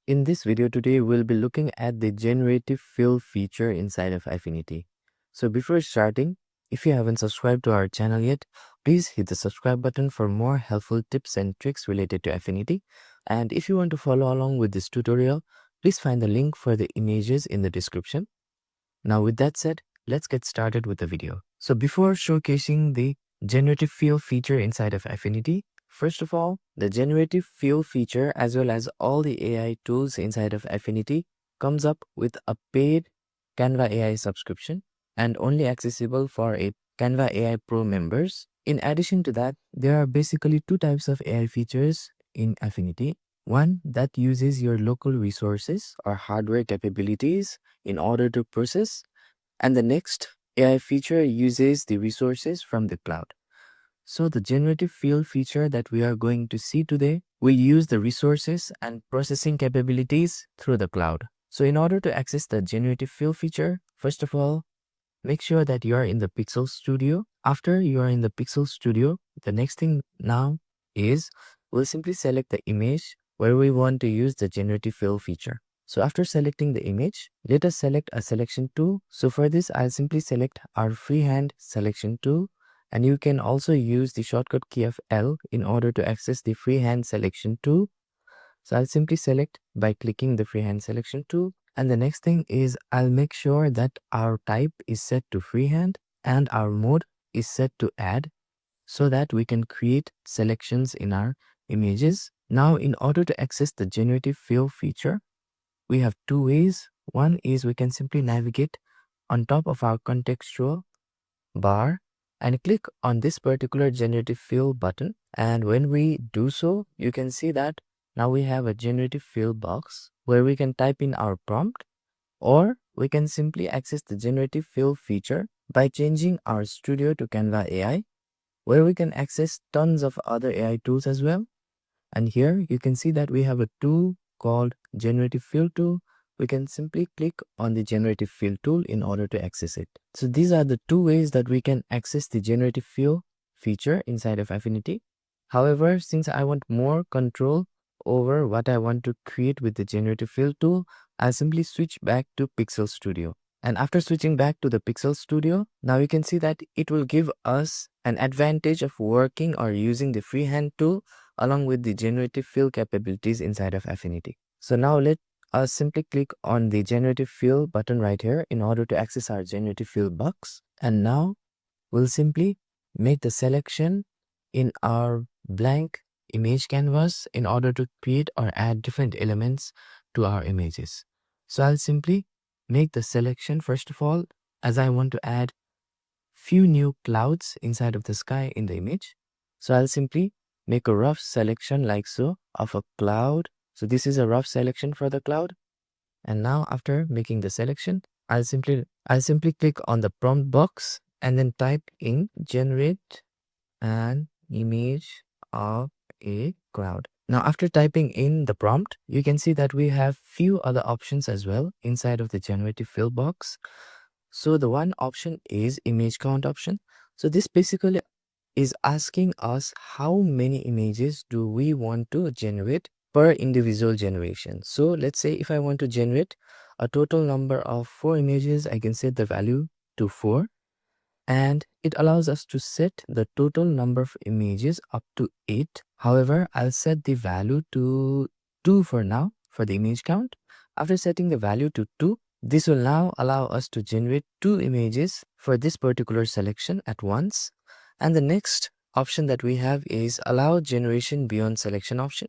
In this video today, we'll be looking at the Generative Fill feature inside of Affinity. So before starting, if you haven't subscribed to our channel yet, please hit the subscribe button for more helpful tips and tricks related to Affinity. And if you want to follow along with this tutorial, please find the link for the images in the description. Now with that said, let's get started with the video. So before showcasing the Generative Fill feature inside of Affinity, first of all, the Generative Fill feature as well as all the AI tools inside of Affinity comes up with a paid Canva AI subscription and only accessible for a Canva AI Pro members. In addition to that, there are basically two types of AI features in Affinity. One that uses your local resources or hardware capabilities in order to process, and the next AI feature uses the resources from the cloud. So the generative fill feature that we are going to see today will use the resources and processing capabilities through the cloud. So in order to access the generative fill feature, first of all, make sure that you are in the Pixel Studio. After you are in the Pixel Studio, the next thing now is we'll simply select the image where we want to use the generative fill feature. So after selecting the image, let us select a selection tool. So for this, I'll simply select our freehand selection tool, and you can also use the shortcut key of L in order to access the freehand selection tool. So I'll simply select by clicking the freehand selection tool. And the next thing is I'll make sure that our type is set to freehand and our mode is set to add so that we can create selections in our images. Now, in order to access the generative fill feature, we have two ways. One is we can simply navigate on top of our contextual bar and click on this particular generative fill button. And when we do so, you can see that now we have a generative fill box where we can type in our prompt, or we can simply access the generative fill feature by changing our studio to Canva AI, where we can access tons of other AI tools as well. And here you can see that we have a tool called Generative Fill tool. We can simply click on the Generative Fill tool in order to access it. So these are the two ways that we can access the Generative Fill feature inside of Affinity. However, since I want more control over what I want to create with the Generative Fill tool, I'll simply switch back to Pixel Studio. And after switching back to the Pixel Studio, now you can see that it will give us an advantage of working or using the freehand tool along with the generative fill capabilities inside of Affinity. So now let us simply click on the generative fill button right here in order to access our generative fill box. And now we'll simply make the selection in our blank image canvas in order to create or add different elements to our images. So I'll simply make the selection first of all, as I want to add few new clouds inside of the sky in the image. So I'll simply make a rough selection like so of a cloud. So this is a rough selection for the cloud. And now after making the selection, I'll simply click on the prompt box and then type in generate an image of a cloud. Now after typing in the prompt, you can see that we have few other options as well inside of the generative fill box. So the one option is image count option. So this basically is asking us how many images do we want to generate per individual generation. So let's say if I want to generate a total number of 4 images, I can set the value to 4, and it allows us to set the total number of images up to 8. However, I'll set the value to 2 for now for the image count. After setting the value to 2, this will now allow us to generate 2 images for this particular selection at once. And the next option that we have is allow generation beyond selection option,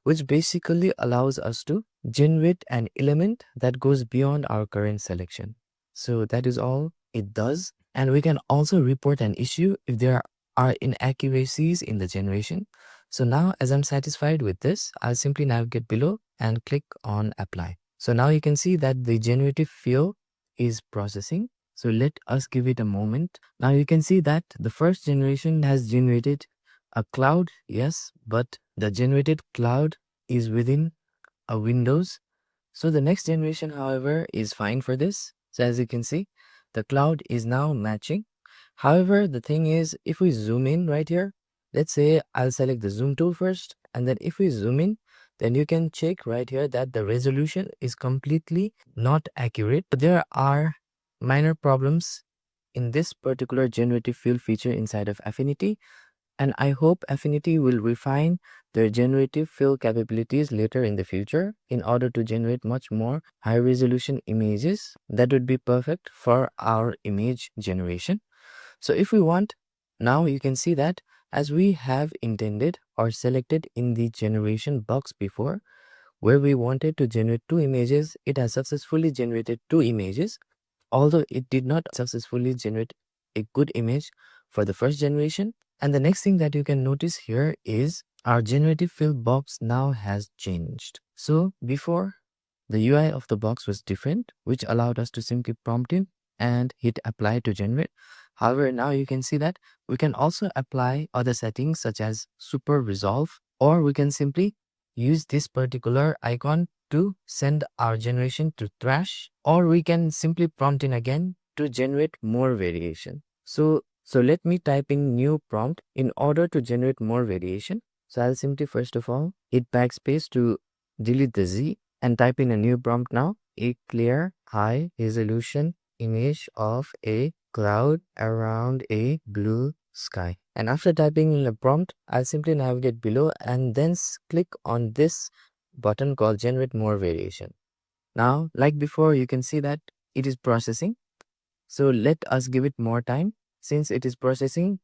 which basically allows us to generate an element that goes beyond our current selection. So that is all it does. And we can also report an issue if there are inaccuracies in the generation. So now as I'm satisfied with this, I'll simply navigate below and click on apply. So now you can see that the generative fill is processing. So let us give it a moment. Now you can see that the first generation has generated a cloud, yes, but the generated cloud is within a Windows. So the next generation, however, is fine for this. So as you can see, the cloud is now matching. However, the thing is, if we zoom in right here, let's say I'll select the zoom tool first, and then if we zoom in, then you can check right here that the resolution is completely not accurate. There are minor problems in this particular generative fill feature inside of Affinity, and I hope Affinity will refine their generative fill capabilities later in the future in order to generate much more high resolution images that would be perfect for our image generation. So if we want, now you can see that as we have intended or selected in the generation box before, where we wanted to generate two images, it has successfully generated two images, although it did not successfully generate a good image for the first generation. And the next thing that you can notice here is our generative fill box now has changed. So before, the UI of the box was different, which allowed us to simply prompt in and hit apply to generate. However, now you can see that we can also apply other settings such as super resolve, or we can simply use this particular icon to send our generation to trash, or we can simply prompt in again to generate more variation. So let me type in new prompt in order to generate more variation. So I'll simply first of all hit backspace to delete the Z and type in a new prompt now. A clear high resolution image of a cloud around a blue sky. And after typing in the prompt, I'll simply navigate below and then click on this button called generate more variation. Now, like before, you can see that it is processing. So let us give it more time. Since it is processing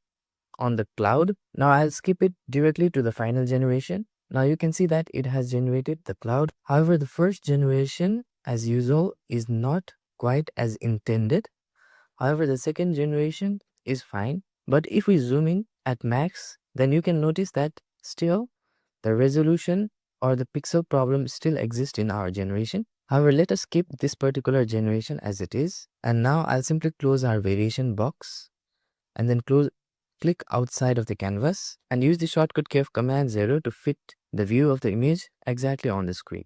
on the cloud, now I'll skip it directly to the final generation. Now you can see that it has generated the cloud. However, the first generation, as usual, is not quite as intended. However, the second generation is fine. But if we zoom in at max, then you can notice that still the resolution or the pixel problem still exists in our generation. However, let us keep this particular generation as it is. And now I'll simply close our variation box and then click outside of the canvas and use the shortcut key of Command 0 to fit the view of the image exactly on the screen.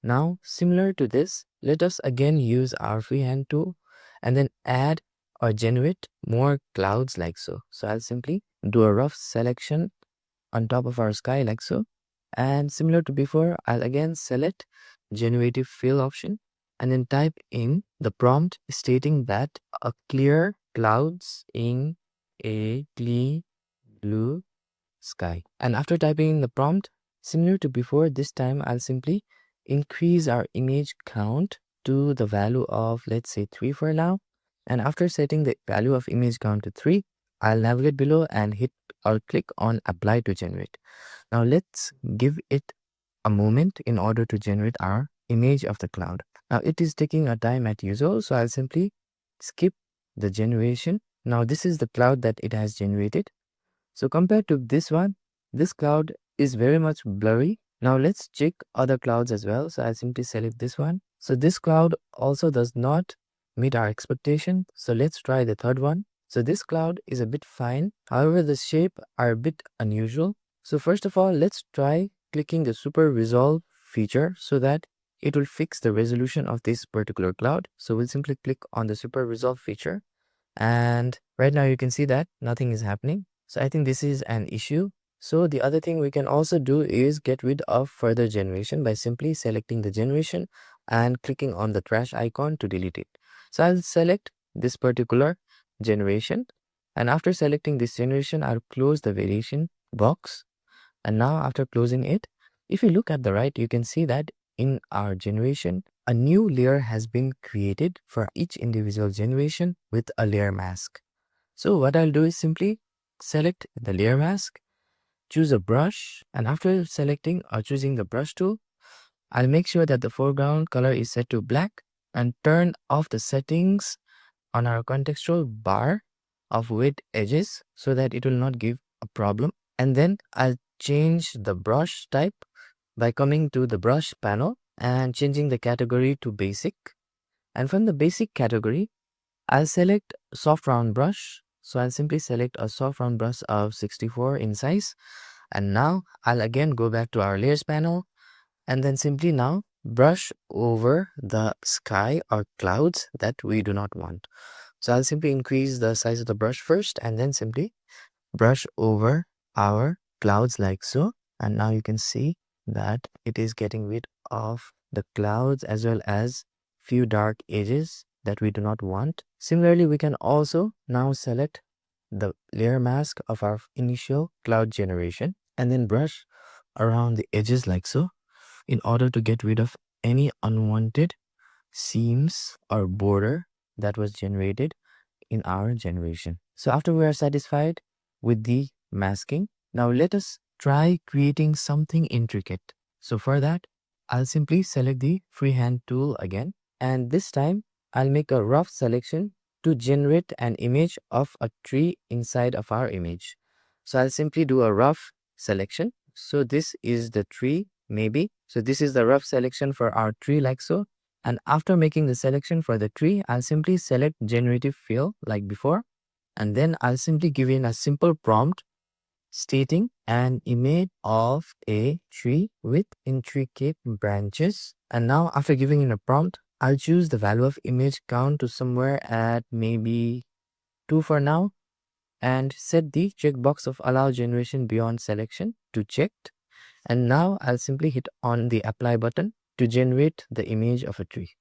Now, similar to this, let us again use our freehand tool and then add or generate more clouds like so. So I'll simply do a rough selection on top of our sky like so. And similar to before, I'll again select generative fill option and then type in the prompt stating that a clear clouds in a clear blue sky. And after typing in the prompt, similar to before, this time I'll simply increase our image count to the value of, let's say, 3 for now. And after setting the value of image count to 3, I'll navigate below and hit or click on apply to generate. Now let's give it a moment in order to generate our image of the cloud. Now it is taking a time at usual, so I'll simply skip the generation. Now this is the cloud that it has generated. So compared to this one, this cloud is very much blurry. Now let's check other clouds as well. So I'll simply select this one. So this cloud also does not meet our expectation. So let's try the third one. So this cloud is a bit fine. However, the shape are a bit unusual. So first of all, let's try clicking the super resolve feature so that it will fix the resolution of this particular cloud. So we'll simply click on the super resolve feature. And right now you can see that nothing is happening. So I think this is an issue. So the other thing we can also do is get rid of further generation by simply selecting the generation and clicking on the trash icon to delete it. So I'll select this particular generation, and after selecting this generation, I'll close the variation box. And now after closing it, if you look at the right, you can see that in our generation, a new layer has been created for each individual generation with a layer mask. So what I'll do is simply select the layer mask, choose a brush, and after selecting or choosing the brush tool, I'll make sure that the foreground color is set to black and turn off the settings on our contextual bar of weight edges so that it will not give a problem. And then I'll change the brush type by coming to the brush panel and changing the category to basic. And from the basic category, I'll select soft round brush. So I'll simply select a soft round brush of 64 in size. And now I'll again go back to our layers panel and then simply now brush over the sky or clouds that we do not want. So I'll simply increase the size of the brush first and then simply brush over our clouds like so. And now you can see that it is getting rid of the clouds as well as few dark edges that we do not want. Similarly, we can also now select the layer mask of our initial cloud generation and then brush around the edges like so in order to get rid of any unwanted seams or border that was generated in our generation. So after we are satisfied with the masking, now let us try creating something intricate. So for that, I'll simply select the freehand tool again, and this time I'll make a rough selection to generate an image of a tree inside of our image. So I'll simply do a rough selection. So this is the tree maybe. So this is the rough selection for our tree like so. And after making the selection for the tree, I'll simply select Generative Fill like before. And then I'll simply give in a simple prompt stating an image of a tree with intricate branches. And now after giving in a prompt, I'll choose the value of image count to somewhere at maybe 2 for now. And set the checkbox of allow generation beyond selection to checked. And now I'll simply hit on the apply button to generate the image of a tree.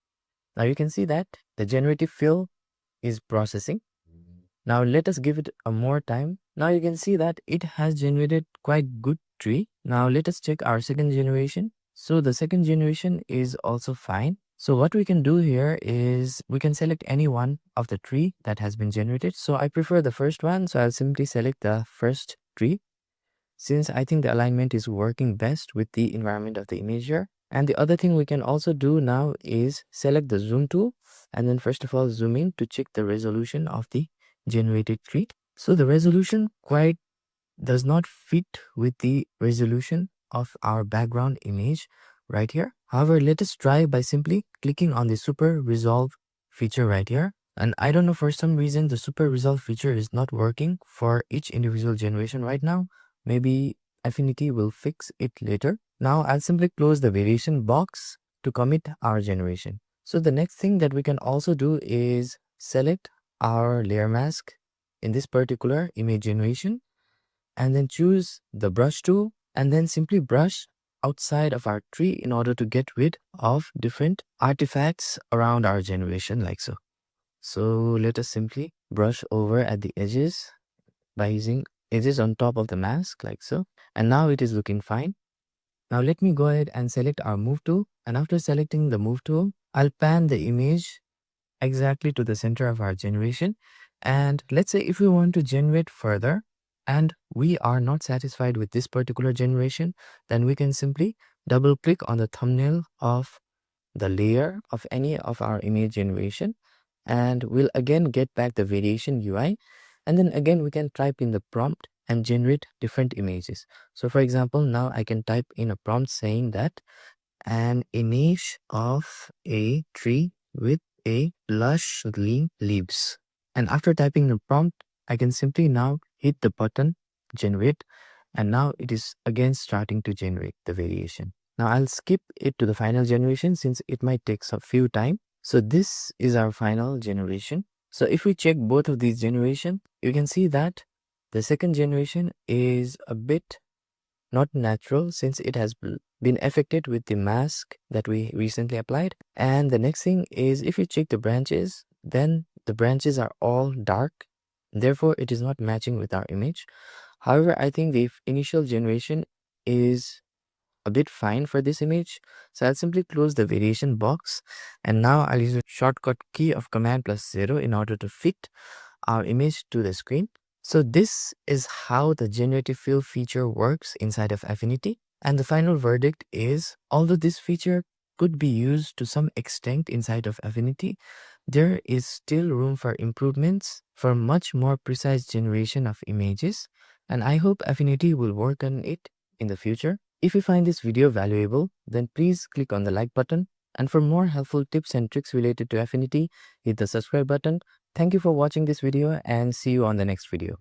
Now you can see that the generative fill is processing. Now let us give it a more time. Now you can see that it has generated quite good tree. Now let us check our second generation. So the second generation is also fine. So what we can do here is we can select any one of the tree that has been generated. So I prefer the first one. So I'll simply select the first tree, since I think the alignment is working best with the environment of the image here. And the other thing we can also do now is select the zoom tool and then first of all zoom in to check the resolution of the generated tree. So the resolution quite does not fit with the resolution of our background image right here. However, let us try by simply clicking on the super resolve feature right here. And I don't know, for some reason the super resolve feature is not working for each individual generation right now. Maybe Affinity will fix it later. Now I'll simply close the variation box to commit our generation. So the next thing that we can also do is select our layer mask in this particular image generation and then choose the brush tool and then simply brush outside of our tree in order to get rid of different artifacts around our generation like so. So let us simply brush over at the edges by using edges on top of the mask like so. And now it is looking fine. Now let me go ahead and select our move tool, and after selecting the move tool, I'll pan the image exactly to the center of our generation. And let's say if we want to generate further and we are not satisfied with this particular generation, then we can simply double click on the thumbnail of the layer of any of our image generation, and we'll again get back the variation UI. And then again, we can type in the prompt and generate different images. So for example, now I can type in a prompt saying that an image of a tree with a lush green leaves. And after typing the prompt, I can simply now hit the button generate, and now it is again starting to generate the variation. Now I'll skip it to the final generation since it might take a few time. So this is our final generation. So if we check both of these generation, you can see that the second generation is a bit not natural since it has been affected with the mask that we recently applied. And the next thing is if you check the branches, then the branches are all dark. Therefore, it is not matching with our image. However, I think the initial generation is a bit fine for this image. So I'll simply close the variation box, and now I'll use a shortcut key of Command+0 in order to fit our image to the screen. So this is how the generative fill feature works inside of Affinity. And the final verdict is, although this feature could be used to some extent inside of Affinity, there is still room for improvements for much more precise generation of images. And I hope Affinity will work on it in the future. If you find this video valuable, then please click on the like button. And for more helpful tips and tricks related to Affinity, hit the subscribe button. Thank you for watching this video and see you on the next video.